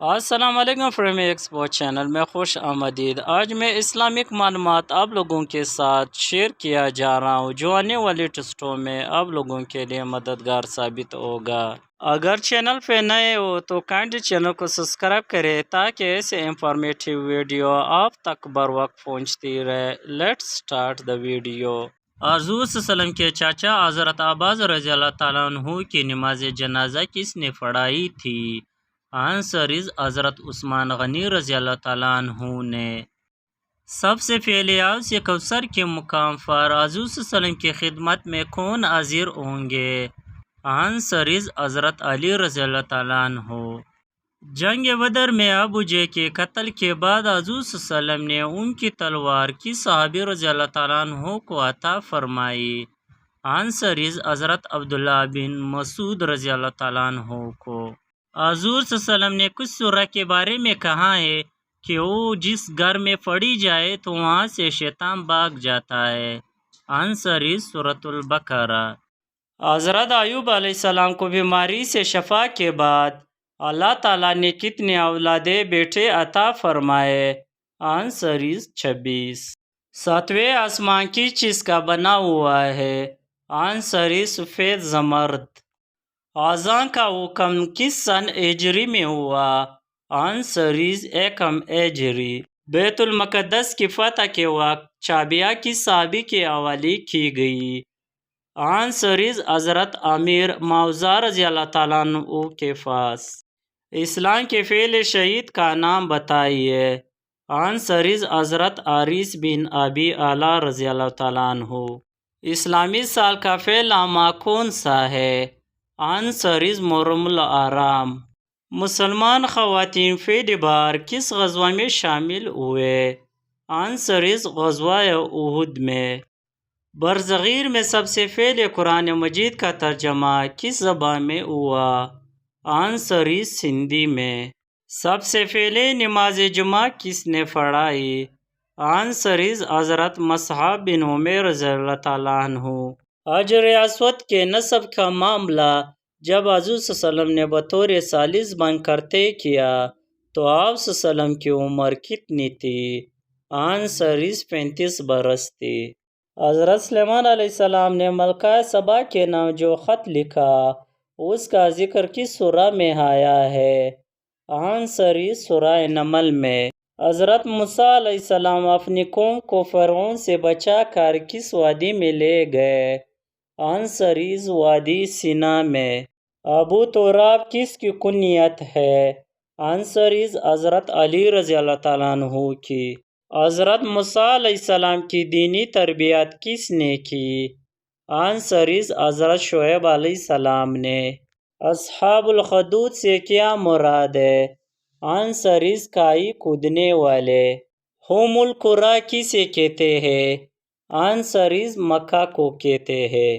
السلام علیکم frame expo channel میں خوش آمدید۔ آج میں اسلامک معلومات آپ لوگوں کے ساتھ شیئر کیا جا رہا ہوں جو آنے والے ٹیسٹوں میں آپ لوگوں کے لیے مددگار ثابت ہوگا۔ اگر چینل پہ نئے ہو تو کائنڈلی چینل کو سبسکرائب کریں تاکہ ایسے انفارمیٹیو ویڈیو آپ تک بر وقت پہنچتی رہے۔ Let's start the video. حضور صلی اللہ علیہ وسلم کے چاچا حضرت عباس رضی اللہ تعالیٰ عنہ کی نماز جنازہ کس نے پڑھائی تھی؟ آنسرز حضرت عثمان غنی رضی اللہ تعالیٰ عنہ نے۔ سب سے پہلے حوض کوثر کے مقام پر حضور صلی اللہ علیہ وسلم کی خدمت میں کون حاضر ہوں گے؟ آنسرز حضرت علی رضی اللہ تعالیٰ عنہ۔ جنگ بدر میں ابو جہل کے قتل کے بعد حضور صلی اللہ علیہ وسلم نے ان کی تلوار کس صحابی رضی اللہ تعالیٰ عنہ کو عطا فرمائی؟ آنسرز حضرت عبداللہ بن مسعود رضی اللہ تعالیٰ عنہ کو۔ حضور صلی اللہ علیہ وسلم نے کس سورہ کے بارے میں کہا ہے کہ وہ جس گھر میں پڑھی جائے تو وہاں سے شیطان بھاگ جاتا ہے؟ آنسرز سورۃ البقرہ۔ حضرت ایوب علیہ السلام کو بیماری سے شفا کے بعد اللہ تعالیٰ نے کتنے اولادیں بیٹے عطا فرمائے؟ آنسرز 26۔ ساتویں آسمان کس چیز کا بنا ہوا ہے؟ آنسرز سفید زمرد۔ اذان کا حکم کس سن ہجری میں ہوا؟ آنسرز ایکم ہجری۔ بیت المقدس کی فتح کے وقت چابیاں کس صحابی کے حوالے کی گئی؟ آنسرز حضرت امیر معاوضہ رضی اللہ تعالیٰ عنہ کے پاس۔ اسلام کے پہلے شہید کا نام بتائیے۔ آنسرز حضرت حارث بن ابی اعلیٰ رضی اللہ تعالیٰ عنہ۔ اسلامی سال کا پہلا ماہ کون سا ہے؟ آنسرز محرم الحرام۔ مسلمان خواتین پہلی بار کس غزوہ میں شامل ہوئے؟ آنسرز غزوہ احد میں۔ برصغیر میں سب سے پہلے قرآن مجید کا ترجمہ کس زبان میں ہوا؟ آنسرز سندھی میں۔ سب سے پہلے نماز جمعہ کس نے پڑھائی؟ آنسرز حضرت مصعب بن عمیر رضی اللہ تعالیٰ عنہ۔ حجر اسود کے نصب کا معاملہ جب حضور صلی اللہ علیہ وسلم نے بطور ثالث بن کر طے کیا تو آپ صلی اللہ علیہ وسلم کی عمر کتنی تھی؟ آنسرز 35 برس تھی۔ حضرت سلیمان علیہ السلام نے ملکہ سبا کے نام جو خط لکھا اس کا ذکر کس سورہ میں آیا ہے؟ آنسرز سورہ نمل میں۔ حضرت موسیٰ علیہ السلام اپنی قوم کو فرعون سے بچا کر کس وادی میں لے گئے؟ آنسرز وادی سینا میں۔ ابو تراب کس کی کنیت ہے؟ آنسرز حضرت علی رضی اللہ تعالیٰ عنہ کی۔ حضرت موسیٰ علیہ السلام کی دینی تربیت کس نے کی؟ آنسرز حضرت شعیب علیہ السلام نے۔ اصحاب الخدود سے کیا مراد ہے؟ آنسرز کھائی کودنے والے۔ ام القریٰ کسے کہتے ہیں؟ آنسرز مکہ کو کہتے ہیں۔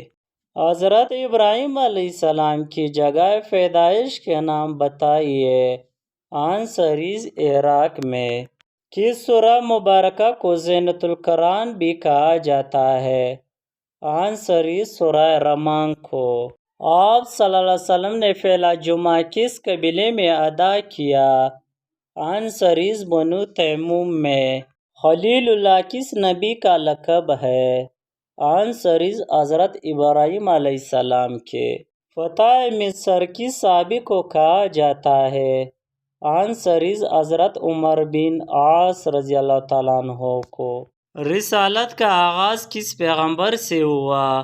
حضرت ابراہیم علیہ السلام کی جگہ پیدائش کا نام بتائیے۔ آنسرز عراق میں۔ کس سورہ مبارکہ کو زینت القرآن بھی کہا جاتا ہے؟ آنسرز سورہ رحمان کو۔ آپ صلی اللہ علیہ وسلم نے پہلا جمعہ کس قبیلے میں ادا کیا؟ آنسرز بنو تیموم میں۔ خلیل اللہ کس نبی کا لقب ہے؟ آنسرز حضرت ابراہیم علیہ السلام کے۔ فتح مصر کس صحابی کو کہا جاتا ہے؟ آنسرز حضرت عمر بن عاص رضی اللہ تعالیٰ عنہ کو۔ رسالت کا آغاز کس پیغمبر سے ہوا؟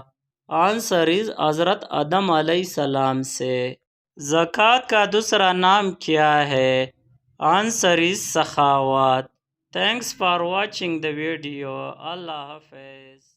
آنسرز حضرت آدم علیہ السلام سے۔ زکوٰۃ کا دوسرا نام کیا ہے؟ آنسرز سخاوت۔ Thanks for watching the video. اللہ حافظ۔